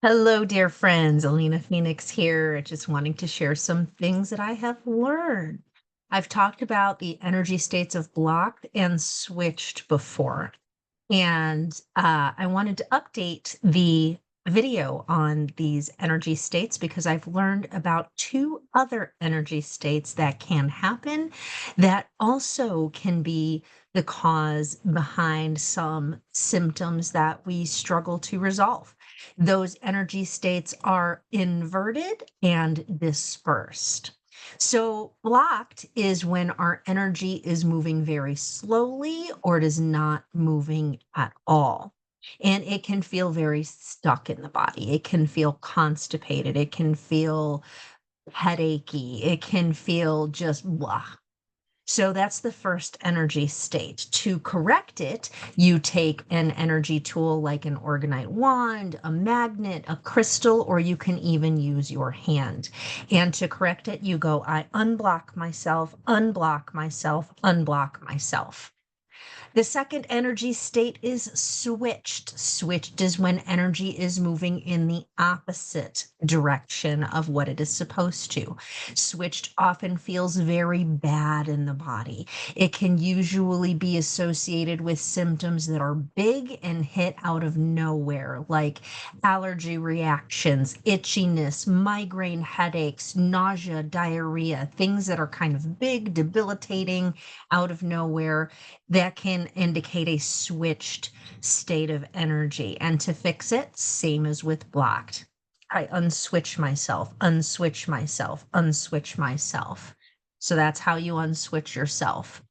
Hello, dear friends. Alina Phoenix here, just wanting to share some things that I have learned. I've talked about the energy states of blocked and switched before, and I wanted to update the video on these energy states because I've learned about two other energy states that can happen that also can be the cause behind some symptoms that we struggle to resolve. Those energy states are inverted and dispersed. So, blocked is when our energy is moving very slowly or it is not moving at all. And it can feel very stuck in the body. It can feel constipated. It can feel headachy. It can feel just blah. So that's the first energy state. To correct it, you take an energy tool like an organite wand, a magnet, a crystal, or you can even use your hand. And to correct it, you go, I unblock myself, unblock myself, unblock myself. The second energy state is switched. Switched is when energy is moving in the opposite direction of what it is supposed to. Switched often feels very bad in the body. It can usually be associated with symptoms that are big and hit out of nowhere, like allergy reactions, itchiness, migraine headaches, nausea, diarrhea, things that are kind of big, debilitating, out of nowhere that can indicate a switched state of energy. And to fix it, same as with blocked. I unswitch myself, unswitch myself, unswitch myself. So that's how you unswitch yourself.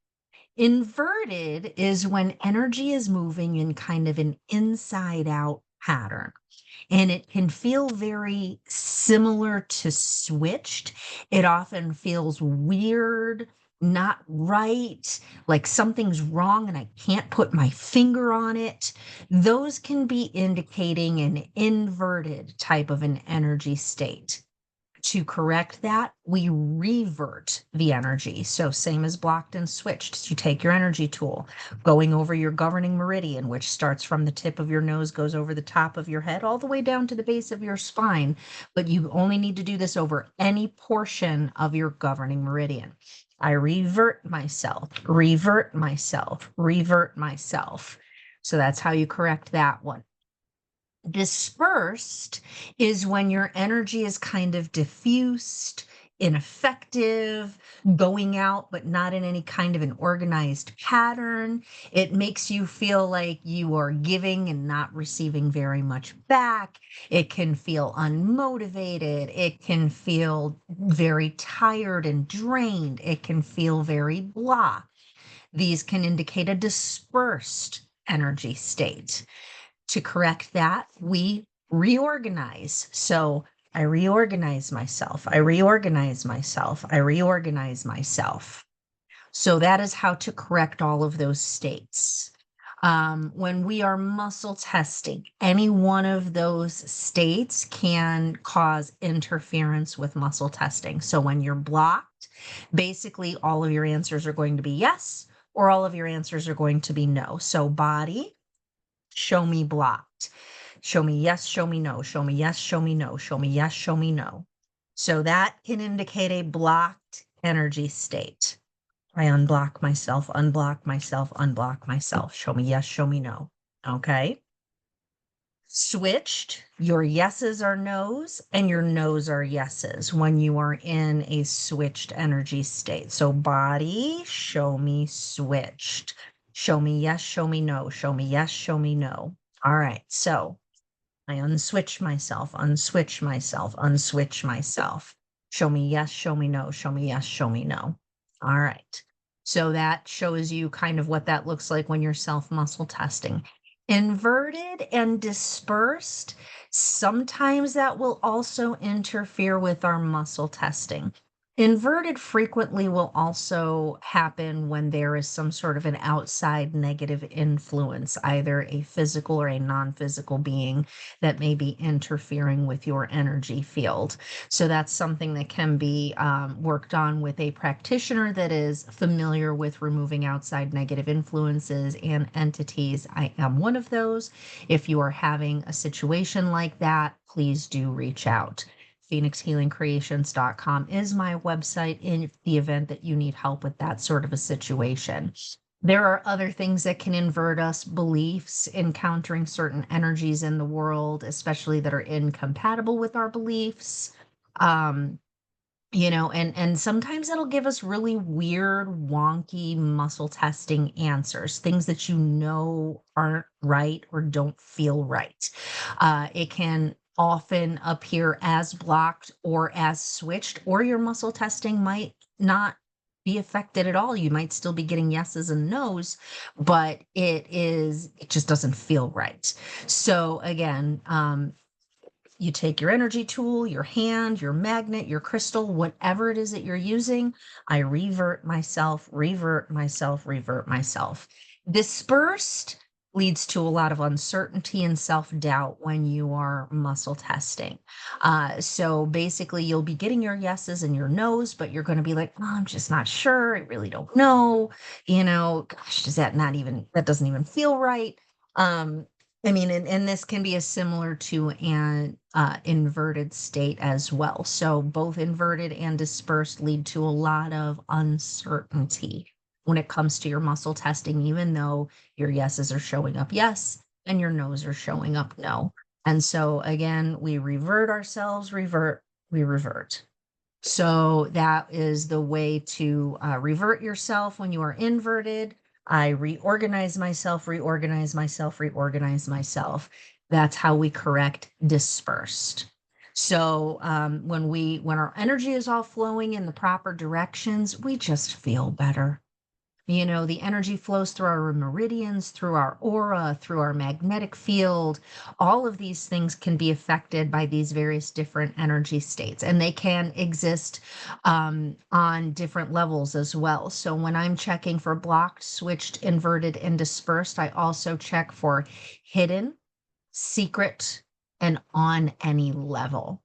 Inverted is when energy is moving in kind of an inside out pattern. And it can feel very similar to switched. It often feels weird, not right, like something's wrong and I can't put my finger on it. Those can be indicating an inverted type of an energy state. To correct that, we revert the energy. So same as blocked and switched. You take your energy tool, going over your governing meridian, which starts from the tip of your nose, goes over the top of your head, all the way down to the base of your spine. But you only need to do this over any portion of your governing meridian. I revert myself, revert myself, revert myself. So that's how you correct that one. Dispersed is when your energy is kind of diffused, ineffective, going out, but not in any kind of an organized pattern. It makes you feel like you are giving and not receiving very much back. It can feel unmotivated. It can feel very tired and drained. It can feel very blah. These can indicate a dispersed energy state. To correct that, we reorganize. So I reorganize myself. I reorganize myself. I reorganize myself. So that is how to correct all of those states. When we are muscle testing, any one of those states can cause interference with muscle testing. So when you're blocked, basically all of your answers are going to be yes, or all of your answers are going to be no. So body, show me blocked. Show me yes, show me no, show me yes, show me no, show me yes, show me no. So that can indicate a blocked energy state. I unblock myself, unblock myself, unblock myself. Show me yes, show me no. Okay. Switched, your yeses are nos and your nos are yeses when you are in a switched energy state. So body, show me switched. Show me yes, show me no, show me yes, show me no. All right. So I unswitch myself, unswitch myself, unswitch myself. Show me yes, show me no, show me yes, show me no. All right. So that shows you kind of what that looks like when you're self muscle testing. Inverted and dispersed, sometimes that will also interfere with our muscle testing. Inverted frequently will also happen when there is some sort of an outside negative influence, either a physical or a non-physical being that may be interfering with your energy field. So that's something that can be worked on with a practitioner that is familiar with removing outside negative influences and entities. I am one of those. If you are having a situation like that, please do reach out. phoenixhealingcreations.com is my website in the event that you need help with that sort of a situation. There are other things that can invert us, beliefs, encountering certain energies in the world, especially that are incompatible with our beliefs. Um, and sometimes it'll give us really weird, wonky muscle testing answers, things that aren't right or don't feel right. It can often appear as blocked or as switched, or your muscle testing might not be affected at all. You might still be getting yeses and nos, but it just doesn't feel right. So again, you take your energy tool, your hand, your magnet, your crystal, whatever it is that you're using. I revert myself, revert myself, revert myself. Dispersed leads to a lot of uncertainty and self-doubt when you are muscle testing. So basically, you'll be getting your yeses and your nos, but you're going to be like, oh, I'm just not sure. I really don't know. Gosh, that doesn't even feel right. Um, I mean, and this can be as similar to an inverted state as well. So both inverted and dispersed lead to a lot of uncertainty when it comes to your muscle testing, even though your yeses are showing up yes and your nos are showing up no. And so again, we revert ourselves, we revert. So that is the way to revert yourself when you are inverted. I reorganize myself, reorganize myself, reorganize myself. That's how we correct dispersed. So when our energy is all flowing in the proper directions, we just feel better. The energy flows through our meridians, through our aura, through our magnetic field. All of these things can be affected by these various different energy states, and they can exist on different levels as well. So when I'm checking for blocked, switched, inverted, and dispersed, I also check for hidden, secret, and on any level.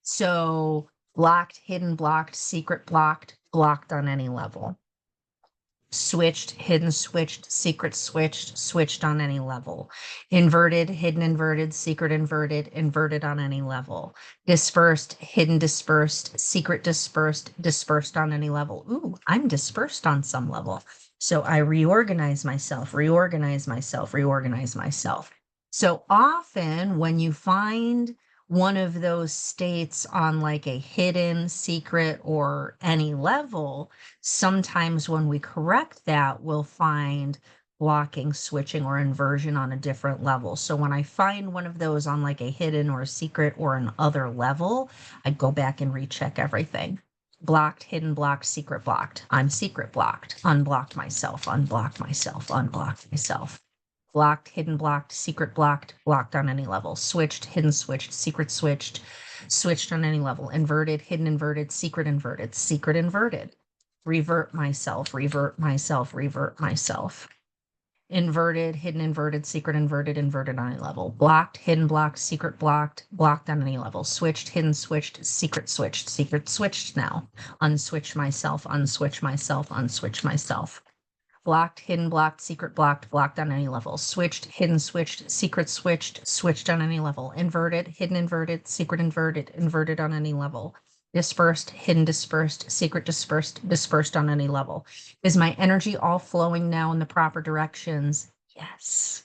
So blocked, hidden, blocked, secret, blocked, blocked on any level. Switched, hidden, switched, secret, switched, switched on any level. Inverted, hidden, inverted, secret, inverted, inverted on any level. Dispersed, hidden, dispersed, secret, dispersed, dispersed on any level. Ooh, I'm dispersed on some level. So I reorganize myself, reorganize myself, reorganize myself. So often when you find one of those states on like a hidden, secret, or any level, sometimes when we correct that, we'll find blocking, switching, or inversion on a different level. So when I find one of those on like a hidden or a secret or an other level, I go back and recheck everything. Blocked, hidden, blocked, secret, blocked. I'm secret blocked. Unblocked myself, unblocked myself, unblocked myself. Blocked, hidden, blocked, secret, blocked, blocked on any level. Switched, hidden, switched, secret, switched, switched on any level. Inverted, hidden, inverted, secret, inverted, secret, inverted. Revert myself, revert myself, revert myself. Inverted, hidden, inverted, secret, inverted, inverted on any level. Blocked, hidden, blocked, secret, blocked, blocked on any level. Switched, hidden, switched, secret, switched now. Unswitch myself, unswitch myself, unswitch myself. Blocked, hidden, blocked, secret, blocked, blocked on any level. Switched, hidden, switched, secret, switched, switched on any level. Inverted, hidden, inverted, secret, inverted, inverted on any level. Dispersed, hidden, dispersed, secret, dispersed, dispersed on any level. Is my energy all flowing now in the proper directions? Yes.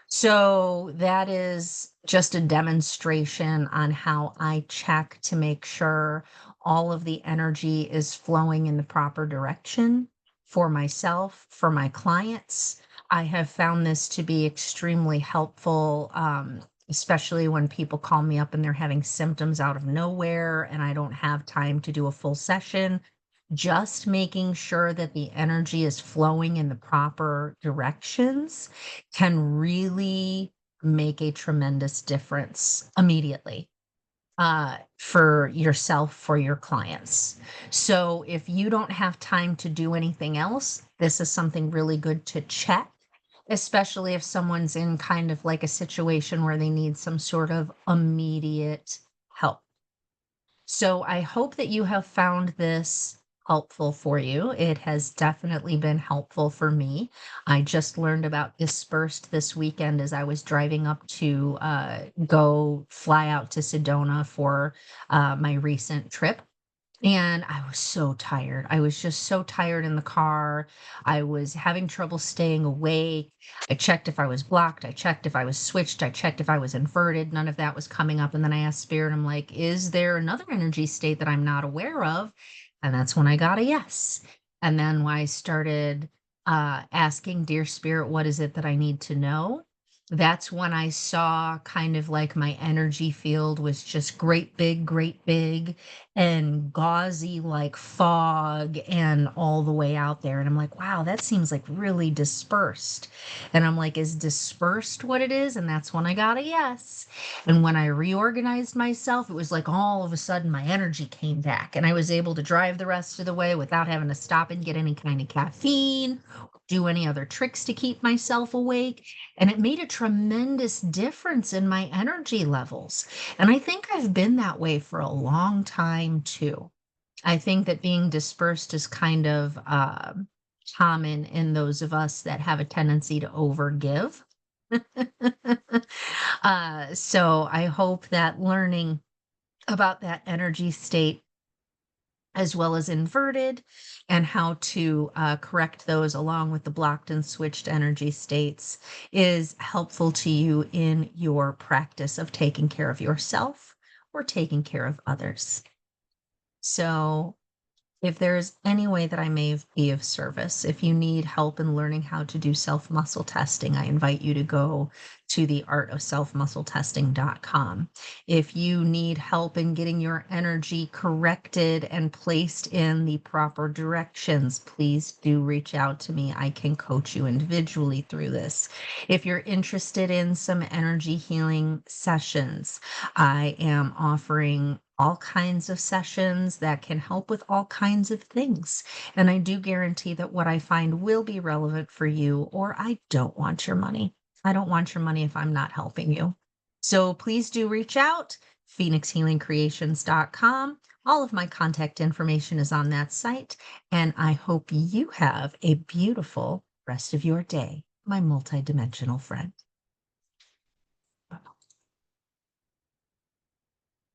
So that is just a demonstration on how I check to make sure all of the energy is flowing in the proper direction for myself, for my clients. I have found this to be extremely helpful, especially when people call me up and they're having symptoms out of nowhere and I don't have time to do a full session. Just making sure that the energy is flowing in the proper directions can really make a tremendous difference immediately. for yourself, for your clients. So if you don't have time to do anything else, this is something really good to check, especially if someone's in kind of like a situation where they need some sort of immediate help. So I hope that you have found this helpful for you. It has definitely been helpful for me. I just learned about dispersed this weekend as I was driving up to go fly out to Sedona for my recent trip. And I was so tired. I was just so tired in the car. I was having trouble staying awake. I checked if I was blocked. I checked if I was switched. I checked if I was inverted. None of that was coming up. And then I asked Spirit, I'm like, is there another energy state that I'm not aware of? And that's when I got a yes. And then when I started asking, Dear Spirit, what is it that I need to know? That's when I saw kind of like my energy field was just great big and gauzy like fog and all the way out there. And I'm like, wow, that seems like really dispersed. And I'm like, is dispersed what it is? And that's when I got a yes. And when I reorganized myself, it was like all of a sudden my energy came back and I was able to drive the rest of the way without having to stop and get any kind of caffeine, do any other tricks to keep myself awake. And it made a tremendous difference in my energy levels. And I think I've been that way for a long time too. I think that being dispersed is kind of common in those of us that have a tendency to overgive. So I hope that learning about that energy state as well as inverted and how to correct those along with the blocked and switched energy states is helpful to you in your practice of taking care of yourself or taking care of others. So if there's any way that I may be of service, if you need help in learning how to do self muscle testing, I invite you to go to theartofselfmuscletesting.com. If you need help in getting your energy corrected and placed in the proper directions, please do reach out to me. I can coach you individually through this. If you're interested in some energy healing sessions, I am offering all kinds of sessions that can help with all kinds of things. And I do guarantee that what I find will be relevant for you, or I don't want your money. I don't want your money if I'm not helping you. So please do reach out, phoenixhealingcreations.com. All of my contact information is on that site. And I hope you have a beautiful rest of your day, my multidimensional friend.